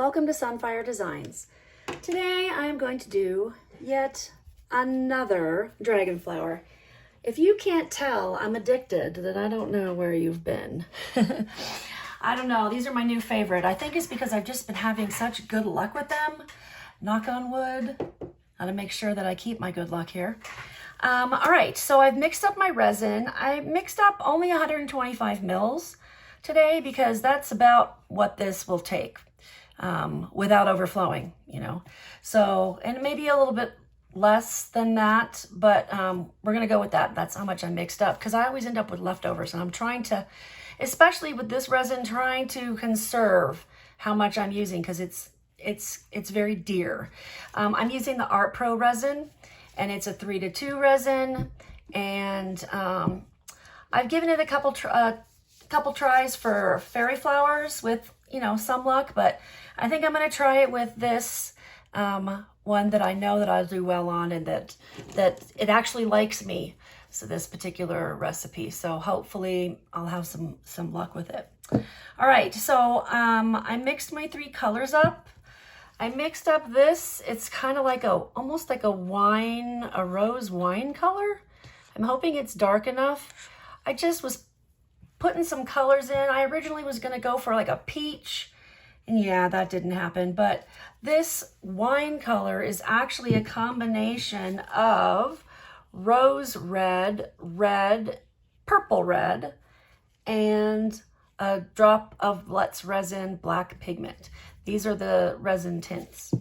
Welcome to Sunfire Designs. Today I'm going to do yet another Dragonflower. If you can't tell I'm addicted, then I don't know where you've been. I don't know, these are my new favorite. I think it's because I've just been having such good luck with them. Knock on wood. Gotta make sure that I keep my good luck here. All right, so I've mixed up my resin. I mixed up only 125 mils today because that's about what this will take without overflowing, you know. So, and maybe a little bit less than that, but we're gonna go with that. That's how much I mixed up because I always end up with leftovers, and I'm trying to, especially with this resin, trying to conserve how much I'm using because it's very dear. I'm using the Art Pro resin, and it's a 3-to-2 resin, and I've given it a couple tries for fairy flowers with, you know, some luck, but I think I'm going to try it with this one that I know that I'll do well on, and that it actually likes me. So this particular recipe. So hopefully I'll have some luck with it. All right. So I mixed my 3 colors up. I mixed up this. It's kind of like almost like a rose wine color. I'm hoping it's dark enough. I just was putting some colors in. I originally was going to go for like a peach, and yeah, that didn't happen. But this wine color is actually a combination of rose red, purple red, and a drop of Let's Resin black pigment. These are the resin tints.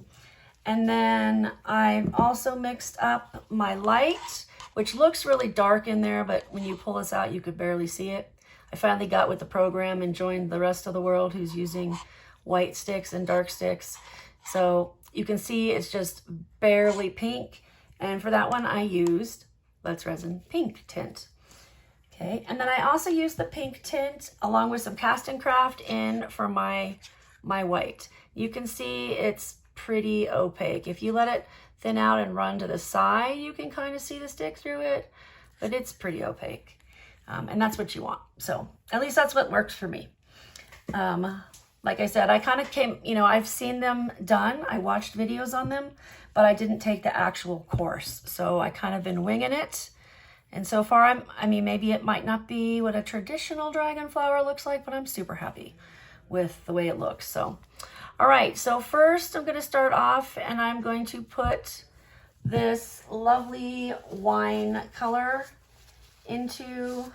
And then I've also mixed up my light, which looks really dark in there, but when you pull this out, you could barely see it. I finally got with the program and joined the rest of the world who's using white sticks and dark sticks. So you can see it's just barely pink. And for that one, I used Let's Resin pink tint. Okay, and then I also used the pink tint along with some Cast and Craft in for my white. You can see it's pretty opaque. If you let it thin out and run to the side, you can kind of see the stick through it, but it's pretty opaque. And that's what you want. So at least that's what works for me. Like I said, I kind of came, you know, I've seen them done. I watched videos on them, but I didn't take the actual course. So I kind of been winging it. And so far, I mean, maybe it might not be what a traditional Dragonflower looks like, but I'm super happy with the way it looks. So, all right. So first I'm going to start off, and I'm going to put this lovely wine color into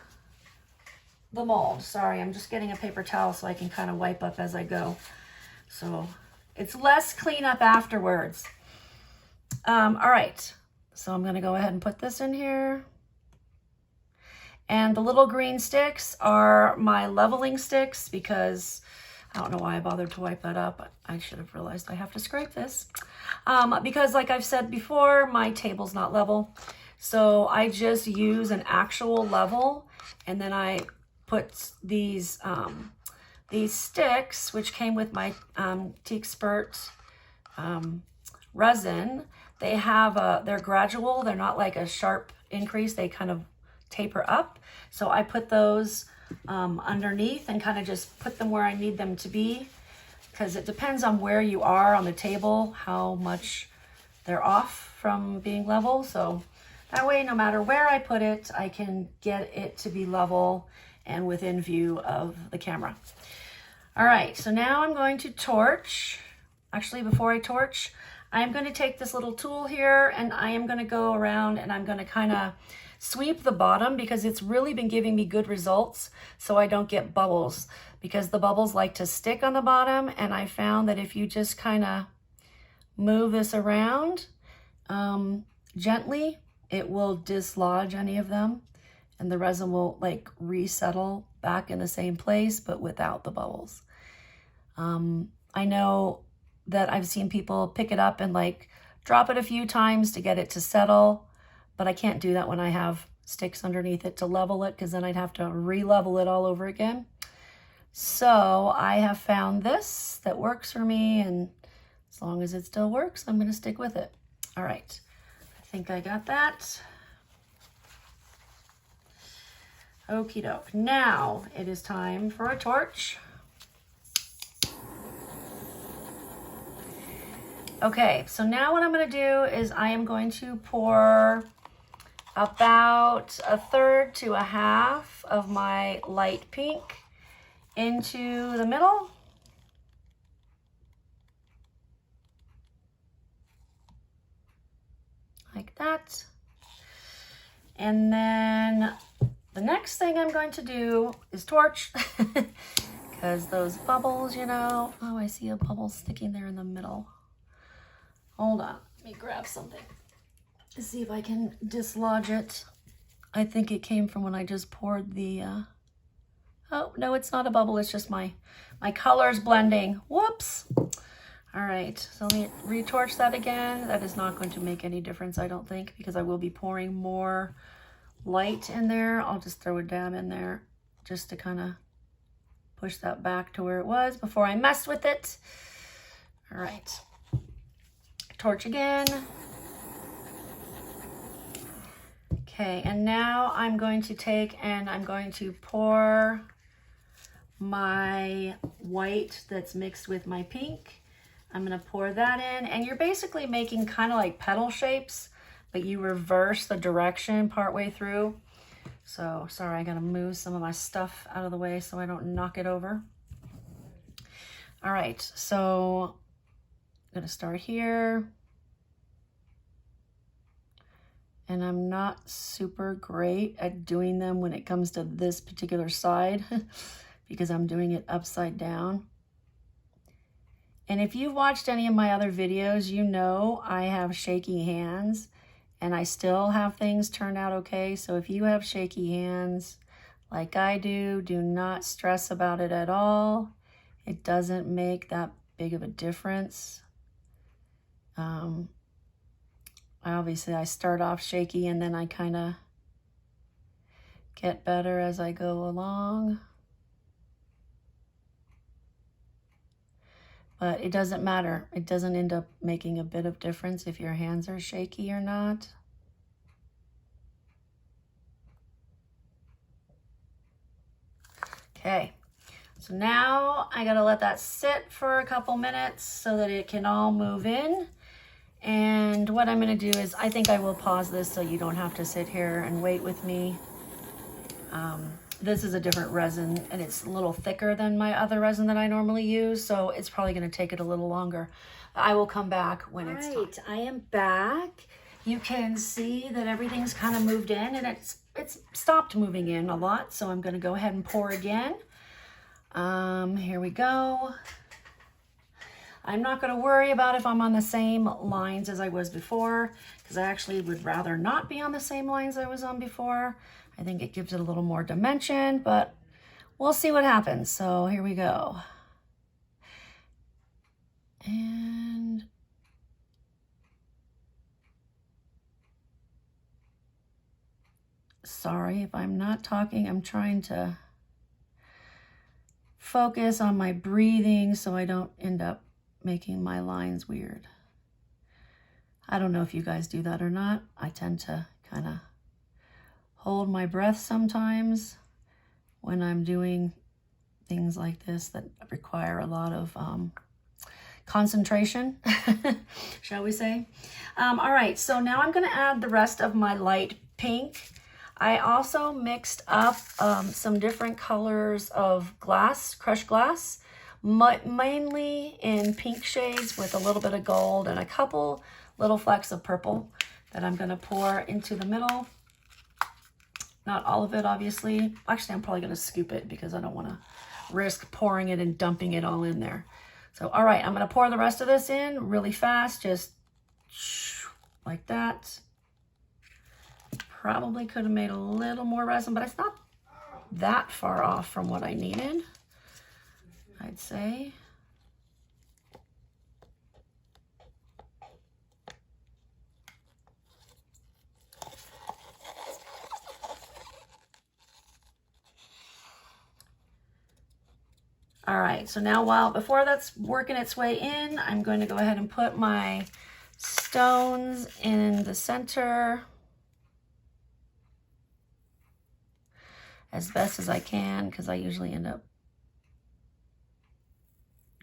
the mold. Sorry, I'm just getting a paper towel so I can kind of wipe up as I go. So it's less cleanup afterwards. All right. So I'm going to go ahead and put this in here. And the little green sticks are my leveling sticks because I don't know why I bothered to wipe that up. I should have realized I have to scrape this. Because like I've said before, my table's not level. So I just use an actual level, and then I put these sticks, which came with my Teak Spurt resin. They have they're gradual. They're not like a sharp increase. They kind of taper up. So I put those underneath and kind of just put them where I need them to be, because it depends on where you are on the table, how much they're off from being level. So that way, no matter where I put it, I can get it to be level and within view of the camera. All right, so now I'm going to torch. Actually, before I torch, I'm going to take this little tool here, and I am going to go around, and I'm going to kind of sweep the bottom because it's really been giving me good results so I don't get bubbles, because the bubbles like to stick on the bottom, and I found that if you just kind of move this around gently, it will dislodge any of them, and the resin will like resettle back in the same place but without the bubbles. I know that I've seen people pick it up and like drop it a few times to get it to settle, but I can't do that when I have sticks underneath it to level it, because then I'd have to re-level it all over again. So I have found this that works for me, and as long as it still works, I'm going to stick with it. All right, I think I got that. Okie doke. Now it is time for a torch. Okay, so now what I'm going to do is I am going to pour about 1/3 to 1/2 of my light pink into the middle. Like that. And then the next thing I'm going to do is torch, because those bubbles, you know, oh, I see a bubble sticking there in the middle. Hold on, let me grab something to see if I can dislodge it. I think it came from when I just poured the, oh, no, it's not a bubble, it's just my colors blending. Whoops. All right, so let me retorch that again. That is not going to make any difference, I don't think, because I will be pouring more light in there. I'll just throw a dab in there just to kind of push that back to where it was before I mess with it. All right, torch again. Okay, and now I'm going to take and I'm going to pour my white that's mixed with my pink. I'm going to pour that in, and you're basically making kind of like petal shapes, but you reverse the direction partway through. So, sorry, I got to move some of my stuff out of the way so I don't knock it over. All right, so I'm going to start here. And I'm not super great at doing them when it comes to this particular side because I'm doing it upside down. And if you've watched any of my other videos, you know I have shaky hands and I still have things turn out okay. So if you have shaky hands like I do, do not stress about it at all. It doesn't make that big of a difference. Obviously I start off shaky and then I kind of get better as I go along. But it doesn't matter. It doesn't end up making a bit of difference if your hands are shaky or not. Okay, so now I gotta let that sit for a couple minutes so that it can all move in. And what I'm gonna do is, I think I will pause this so you don't have to sit here and wait with me. This is a different resin and it's a little thicker than my other resin that I normally use, so it's probably gonna take it a little longer. I will come back when it's time. Right, I am back. You can see that everything's kind of moved in and it's stopped moving in a lot, so I'm gonna go ahead and pour again. Here we go. I'm not going to worry about if I'm on the same lines as I was before, because I actually would rather not be on the same lines I was on before. I think it gives it a little more dimension, but we'll see what happens. So here we go. And sorry if I'm not talking. I'm trying to focus on my breathing so I don't end up making my lines weird. I don't know if you guys do that or not. I tend to kind of hold my breath sometimes when I'm doing things like this that require a lot of concentration, shall we say. All right, so now I'm gonna add the rest of my light pink. I also mixed up some different colors of glass, crushed glass, mainly in pink shades with a little bit of gold and a couple little flecks of purple that I'm gonna pour into the middle. Not all of it, obviously. Actually, I'm probably gonna scoop it because I don't wanna risk pouring it and dumping it all in there. So, all right, I'm gonna pour the rest of this in really fast, just like that. Probably could have made a little more resin, but it's not that far off from what I needed, I'd say. All right, so now before that's working its way in, I'm going to go ahead and put my stones in the center as best as I can, because I usually end up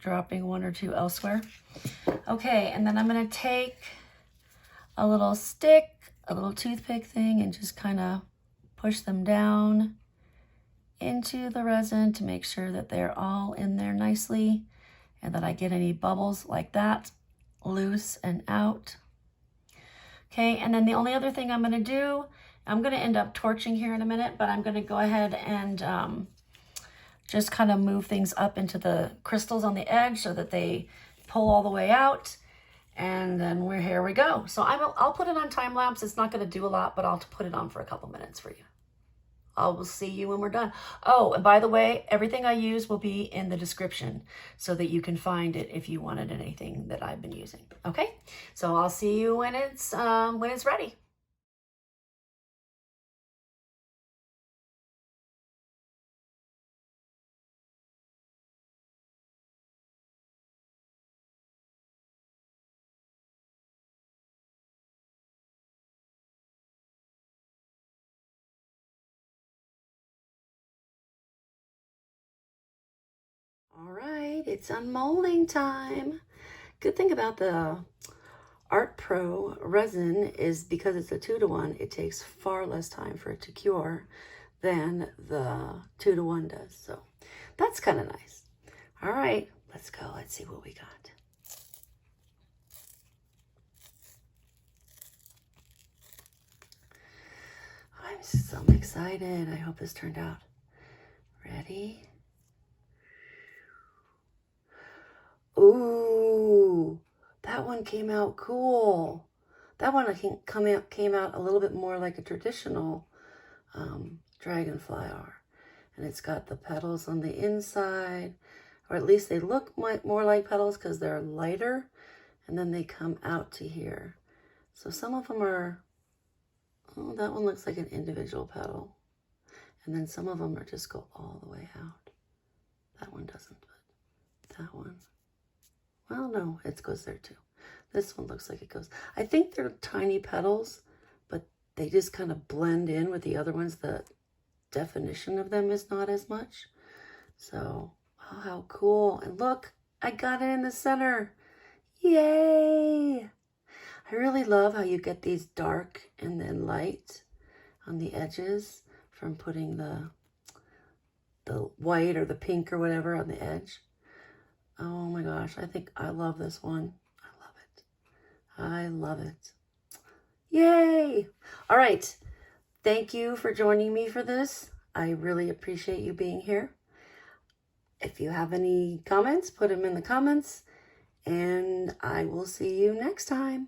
dropping one or two elsewhere. Okay, and then I'm gonna take a little stick, a little toothpick thing, and just kind of push them down into the resin to make sure that they're all in there nicely and that I get any bubbles like that loose and out. Okay, and then the only other thing I'm gonna do, I'm gonna end up torching here in a minute, but I'm gonna go ahead and just kind of move things up into the crystals on the edge so that they pull all the way out. And then here we go. So I'll put it on time lapse. It's not going to do a lot, but I'll put it on for a couple minutes for you. I will see you when we're done. Oh, and by the way, everything I use will be in the description so that you can find it if you wanted anything that I've been using. Okay, so I'll see you when it's ready. All right, it's unmolding time. Good thing about the Art Pro resin is because it's a 2-to-1, it takes far less time for it to cure than the 2-to-1 does. So that's kind of nice. All right, let's go. Let's see what we got. I'm so excited. I hope this turned out. Ready? Ooh, that one came out cool. That one came out a little bit more like a traditional dragonflower. And it's got the petals on the inside, or at least they look more like petals because they're lighter, and then they come out to here. So some of them are, oh, that one looks like an individual petal. And then some of them are just go all the way out. That one doesn't, but that one, well, no, it goes there too. This one looks like it goes. I think they're tiny petals, but they just kind of blend in with the other ones. The definition of them is not as much. So, oh, how cool. And look, I got it in the center. Yay! I really love how you get these dark and then light on the edges from putting the white or the pink or whatever on the edge. Oh my gosh, I think I love this one. I love it. I love it. Yay! All right. Thank you for joining me for this. I really appreciate you being here. If you have any comments, put them in the comments, and I will see you next time.